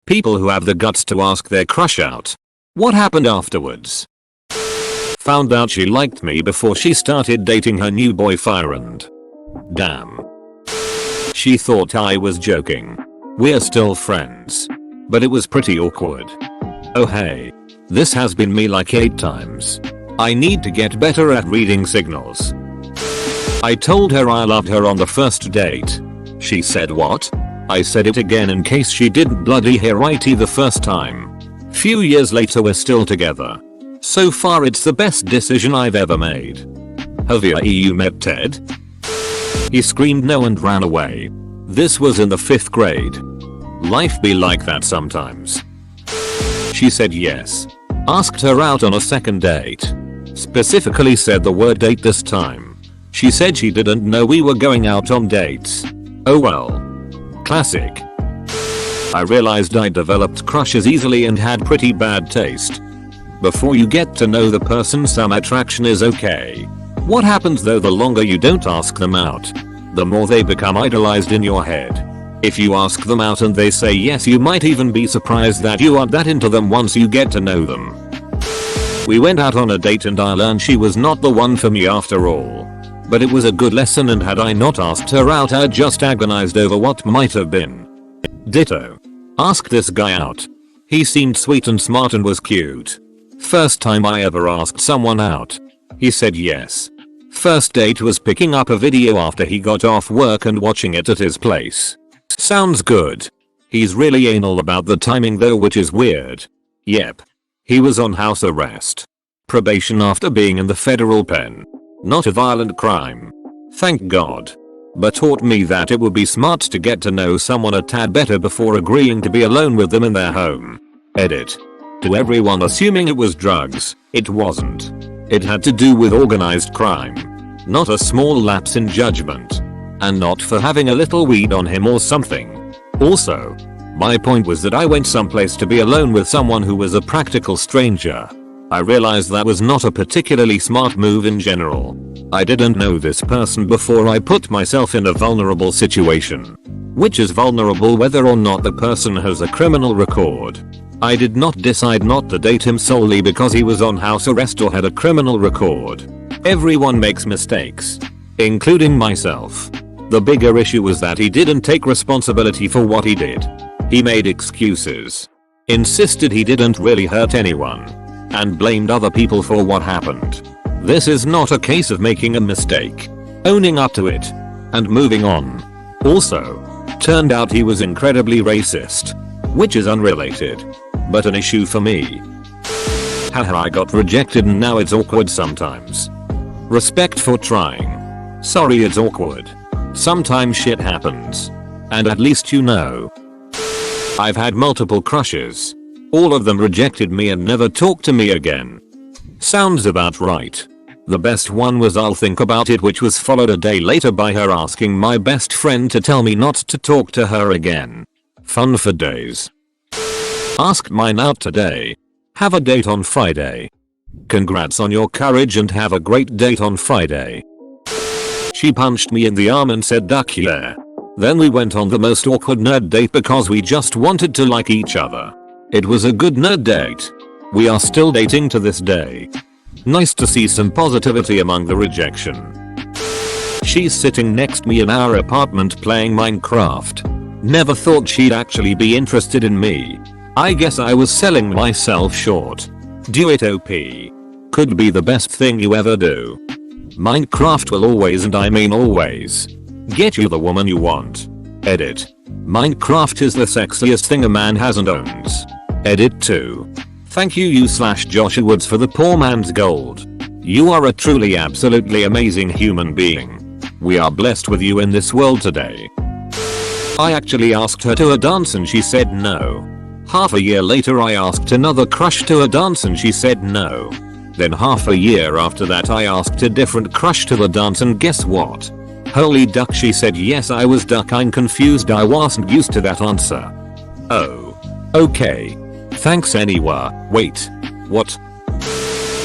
People who have the guts to ask their crush out. What happened afterwards? Found out she liked me before she started dating her new boyfriend. Damn. She thought I was joking. We're still friends. But it was pretty awkward. Oh hey. This has been me like 8 times. I need to get better at reading signals. I told her I loved her on the first date. She said what? I said it again in case she didn't bloody hear it the first time. Few years later we're still together. So far it's the best decision I've ever made. Have you met Ted? He screamed no and ran away. This was in the 5th grade. Life be like that sometimes. She said yes. Asked her out on a second date. Specifically said the word date this time. She said she didn't know we were going out on dates. Oh well. Classic. I realized I developed crushes easily and had pretty bad taste. Before you get to know the person, some attraction is okay. What happens though the longer you don't ask them out? The more they become idolized in your head. If you ask them out and they say yes, you might even be surprised that you aren't that into them once you get to know them. We went out on a date and I learned she was not the one for me after all. But it was a good lesson, and had I not asked her out I'd just agonized over what might have been. Ditto. Asked this guy out. He seemed sweet and smart and was cute. First time I ever asked someone out. He said yes. First date was picking up a video after he got off work and watching it at his place. Sounds good. He's really anal about the timing though, which is weird. Yep. He was on house arrest. Probation after being in the federal pen. Not a violent crime. Thank God. But taught me that it would be smart to get to know someone a tad better before agreeing to be alone with them in their home. Edit. To everyone assuming it was drugs, it wasn't. It had to do with organized crime. Not a small lapse in judgment. And not for having a little weed on him or something. Also, my point was that I went someplace to be alone with someone who was a practical stranger. I realized that was not a particularly smart move in general. I didn't know this person before I put myself in a vulnerable situation. Which is vulnerable whether or not the person has a criminal record. I did not decide not to date him solely because he was on house arrest or had a criminal record. Everyone makes mistakes. Including myself. The bigger issue was that he didn't take responsibility for what he did. He made excuses. Insisted he didn't really hurt anyone. And blamed other people for what happened. This is not a case of making a mistake. Owning up to it. And moving on. Also, turned out he was incredibly racist. Which is unrelated. But an issue for me. Haha, I got rejected and now it's awkward sometimes. Respect for trying. Sorry it's awkward. Sometimes shit happens. And at least you know. I've had multiple crushes. All of them rejected me and never talked to me again. Sounds about right. The best one was I'll think about it, which was followed a day later by her asking my best friend to tell me not to talk to her again. Fun for days. Asked mine out today. Have a date on Friday. Congrats on your courage and have a great date on Friday. She punched me in the arm and said duck here. Then we went on the most awkward nerd date because we just wanted to like each other. It was a good nerd date. We are still dating to this day. Nice to see some positivity among the rejection. She's sitting next to me in our apartment playing Minecraft. Never thought she'd actually be interested in me. I guess I was selling myself short. Do it OP. Could be the best thing you ever do. Minecraft will always, and I mean always, get you the woman you want. Edit. Minecraft is the sexiest thing a man has and owns. Edit 2. Thank you /Joshua Woods for the poor man's gold. You are a truly absolutely amazing human being. We are blessed with you in this world today. I actually asked her to a dance and she said no. Half a year later I asked another crush to a dance and she said no. Then half a year after that I asked a different crush to the dance and guess what? Holy duck, she said yes. I was duck-eyed confused. I wasn't used to that answer. Oh. Okay. Thanks anyway. Wait. What?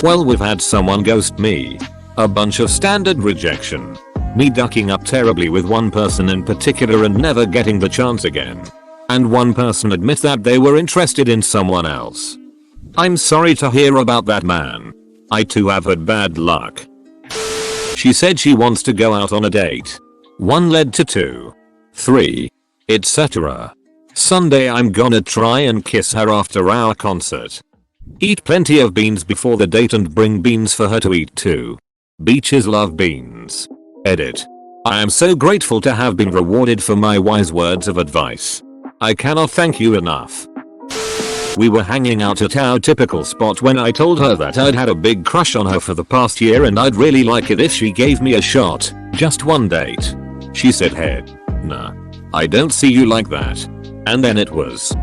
Well, we've had someone ghost me. A bunch of standard rejection. Me ducking up terribly with one person in particular and never getting the chance again. and one person admit that they were interested in someone else. I'm sorry to hear about that, man. I too have had bad luck. She said she wants to go out on a date. 1 led to 2, 3, etc. Sunday I'm gonna try and kiss her after our concert. Eat plenty of beans before the date and bring beans for her to eat too. Beaches love beans. Edit. I am so grateful to have been rewarded for my wise words of advice. I cannot thank you enough. We were hanging out at our typical spot when I told her that I'd had a big crush on her for the past year and I'd really like it if she gave me a shot, just one date. She said, "Hey, nah, I don't see you like that." And then it was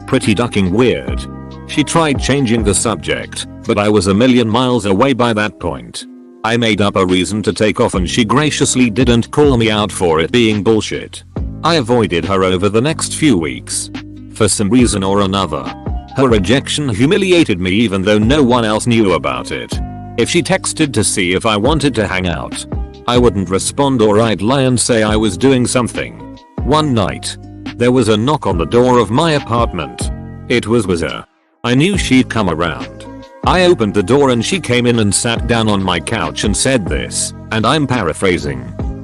pretty ducking weird. She tried changing the subject, but I was a million miles away by that point. I made up a reason to take off and she graciously didn't call me out for it being bullshit. I avoided her over the next few weeks. For some reason or another. Her rejection humiliated me even though no one else knew about it. If she texted to see if I wanted to hang out, I wouldn't respond or I'd lie and say I was doing something. One night, there was a knock on the door of my apartment. It was her. I knew she'd come around. I opened the door and she came in and sat down on my couch and said this, and I'm paraphrasing.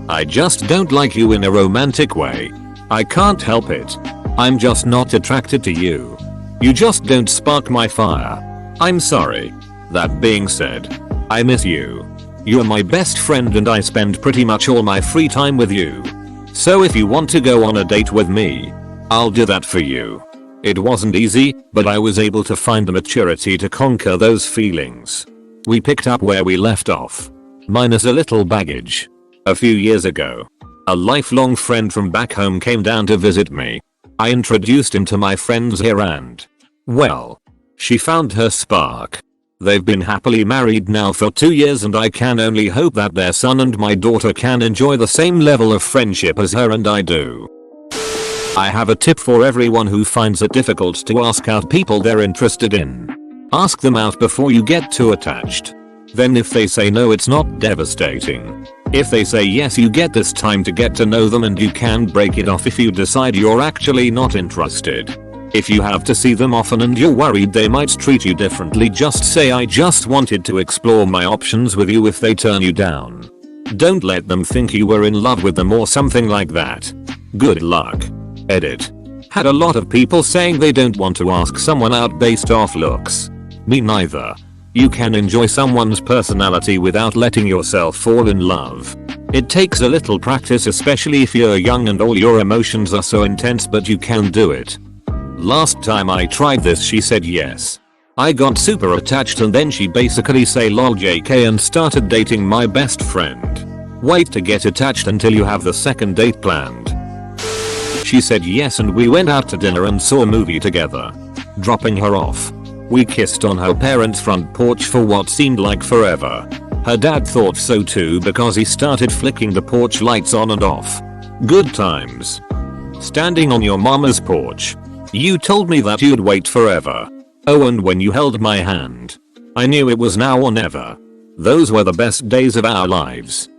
"I just don't like you in a romantic way. I can't help it. I'm just not attracted to you. You just don't spark my fire. I'm sorry. That being said, I miss you. You're my best friend and I spend pretty much all my free time with you. So if you want to go on a date with me, I'll do that for you." It wasn't easy, but I was able to find the maturity to conquer those feelings. We picked up where we left off. Minus a little baggage. A few years ago, a lifelong friend from back home came down to visit me. I introduced him to my friends here and, well, she found her spark. They've been happily married now for 2 years and I can only hope that their son and my daughter can enjoy the same level of friendship as her and I do. I have a tip for everyone who finds it difficult to ask out people they're interested in. Ask them out before you get too attached. Then if they say no, it's not devastating. If they say yes, you get this time to get to know them and you can break it off if you decide you're actually not interested. If you have to see them often and you're worried they might treat you differently, just say "I just wanted to explore my options with you" if they turn you down. Don't let them think you were in love with them or something like that. Good luck. Edit. Had a lot of people saying they don't want to ask someone out based off looks. Me neither. You can enjoy someone's personality without letting yourself fall in love. It takes a little practice, especially if you're young and all your emotions are so intense, but you can do it. Last time I tried this, she said yes. I got super attached and then she basically say lol JK and started dating my best friend. Wait to get attached until you have the second date planned. She said yes and we went out to dinner and saw a movie together. Dropping her off, we kissed on her parents' front porch for what seemed like forever. Her dad thought so too because he started flicking the porch lights on and off. Good times. Standing on your mama's porch. You told me that you'd wait forever. Oh, and when you held my hand, I knew it was now or never. Those were the best days of our lives.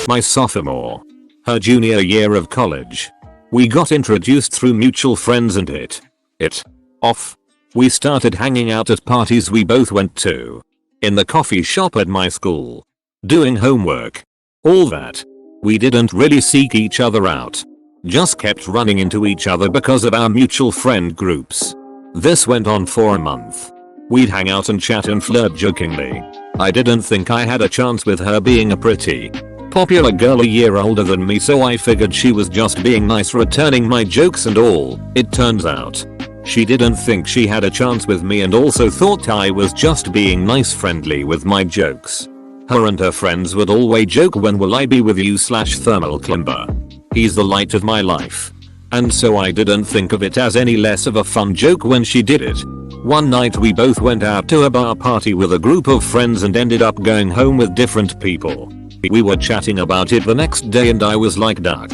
My sophomore. Her junior year of college. We got introduced through mutual friends and hit it off. We started hanging out at parties we both went to. In the coffee shop at my school. Doing homework. All that. We didn't really seek each other out. Just kept running into each other because of our mutual friend groups. This went on for a month. We'd hang out and chat and flirt jokingly. I didn't think I had a chance with her being a pretty popular girl a year older than me, so I figured she was just being nice, returning my jokes and all. It turns out she didn't think she had a chance with me and also thought I was just being nice, friendly with my jokes. Her and her friends would always joke, "When will I be with you /thermal climber? He's the light of my life." And so I didn't think of it as any less of a fun joke when she did it. One night we both went out to a bar party with a group of friends and ended up going home with different people. We were chatting about it the next day and I was like, "Duck.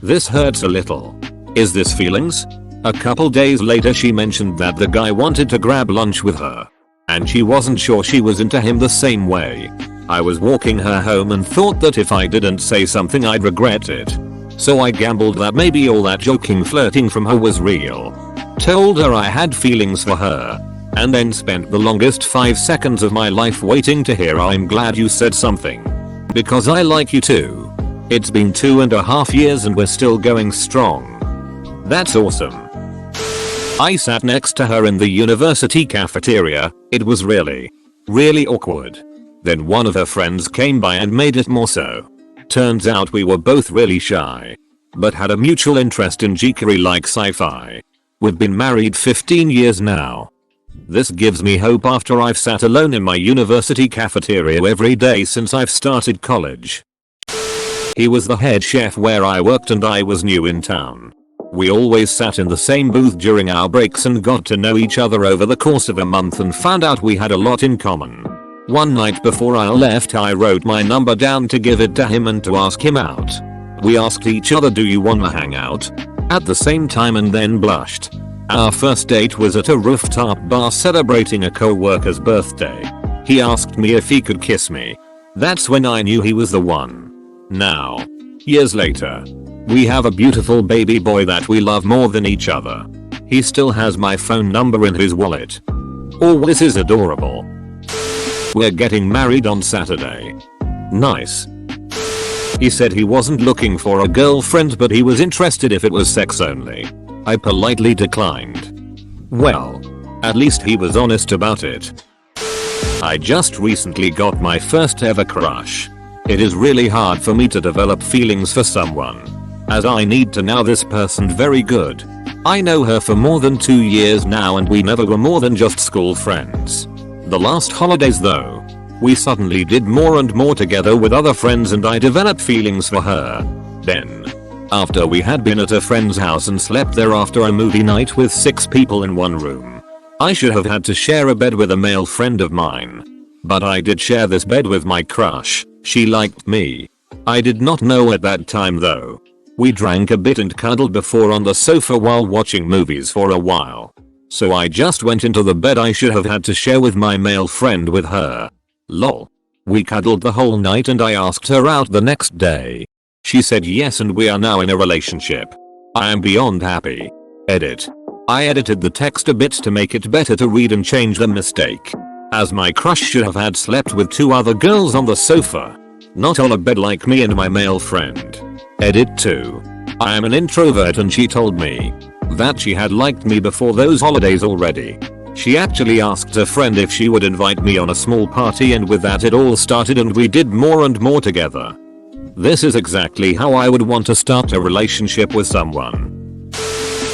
This hurts a little. Is this feelings?" A couple days later she mentioned that the guy wanted to grab lunch with her. And she wasn't sure she was into him the same way. I was walking her home and thought that if I didn't say something I'd regret it. So I gambled that maybe all that joking flirting from her was real. Told her I had feelings for her. And then spent the longest 5 seconds of my life waiting to hear "I'm glad you said something. Because I like you too." It's been 2.5 years and we're still going strong. That's awesome. I sat next to her in the university cafeteria. It was really awkward. Then one of her friends came by and made it more so. Turns out we were both really shy, but had a mutual interest in geekery like sci-fi. We've been married 15 years now. This gives me hope after I've sat alone in my university cafeteria every day since I've started college. He was the head chef where I worked and I was new in town. We always sat in the same booth during our breaks and got to know each other over the course of a month and found out we had a lot in common. One night before I left, I wrote my number down to give it to him and to ask him out. We asked each other, "Do you wanna hang out?" at the same time, and then blushed. Our first date was at a rooftop bar celebrating a co-worker's birthday. He asked me if he could kiss me. That's when I knew he was the one. Now, years later, we have a beautiful baby boy that we love more than each other. He still has my phone number in his wallet. Oh, this is adorable. We're getting married on Saturday. Nice. He said he wasn't looking for a girlfriend, but he was interested if it was sex only. I politely declined. Well, at least he was honest about it. I just recently got my first ever crush. It is really hard for me to develop feelings for someone, as I need to know this person very good. I know her for more than 2 years now and we never were more than just school friends. The last holidays though, we suddenly did more and more together with other friends and I developed feelings for her. Then, after we had been at a friend's house and slept there after a movie night with 6 people in one room. I should have had to share a bed with a male friend of mine. But I did share this bed with my crush. She liked me. I did not know at that time though. We drank a bit and cuddled before on the sofa while watching movies for a while. So I just went into the bed I should have had to share with my male friend with her. Lol. We cuddled the whole night and I asked her out the next day. She said yes and we are now in a relationship. I am beyond happy. Edit. I edited the text a bit to make it better to read and change the mistake. As my crush should have had slept with 2 other girls on the sofa. Not on a bed like me and my male friend. Edit 2. I am an introvert and she told me that she had liked me before those holidays already. She actually asked a friend if she would invite me on a small party and with that it all started and we did more and more together. This is exactly how I would want to start a relationship with someone.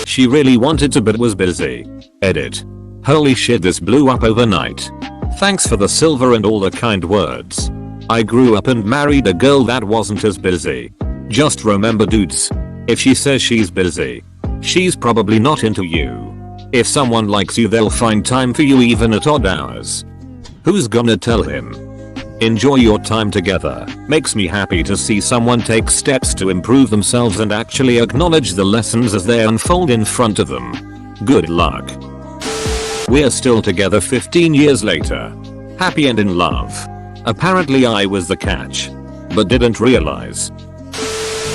She really wanted to but was busy. Edit. Holy shit, this blew up overnight. Thanks for the silver and all the kind words. I grew up and married a girl that wasn't as busy. Just remember dudes, if she says she's busy, she's probably not into you. If someone likes you they'll find time for you even at odd hours. Who's gonna tell him? Enjoy your time together. Makes me happy to see someone take steps to improve themselves and actually acknowledge the lessons as they unfold in front of them. Good luck. We're still together 15 years later. Happy and in love. Apparently I was the catch, but didn't realize.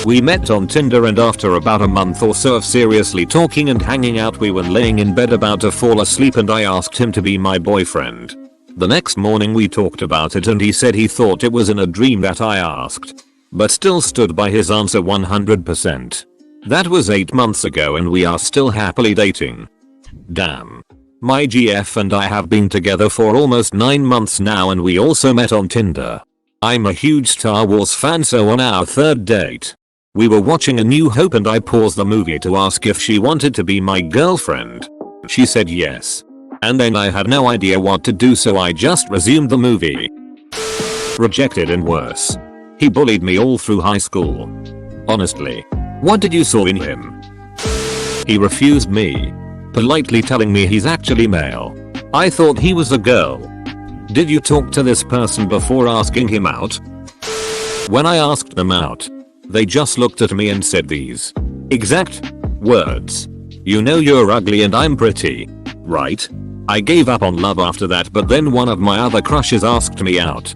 We met on Tinder and after about a month or so of seriously talking and hanging out we were laying in bed about to fall asleep and I asked him to be my boyfriend. The next morning we talked about it and he said he thought it was in a dream that I asked, but still stood by his answer 100%. That was 8 months ago and we are still happily dating. Damn. My GF and I have been together for almost 9 months now and we also met on Tinder. I'm a huge Star Wars fan, so on our 3rd date, we were watching A New Hope and I paused the movie to ask if she wanted to be my girlfriend. She said yes. And then I had no idea what to do so I just resumed the movie. Rejected and worse. He bullied me all through high school. Honestly, what did you saw in him? He refused me, politely telling me he's actually male. I thought he was a girl. Did you talk to this person before asking him out? When I asked them out, they just looked at me and said these exact words. You know you're ugly and I'm pretty, right? I gave up on love after that, but then one of my other crushes asked me out.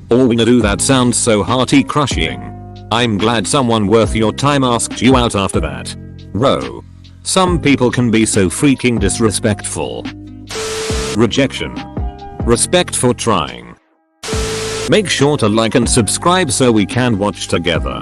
Oh, we do, that sounds so hearty crushing. I'm glad someone worth your time asked you out after that. Bro. Some people can be so freaking disrespectful. Rejection. Respect for trying. Make sure to like and subscribe so we can watch together.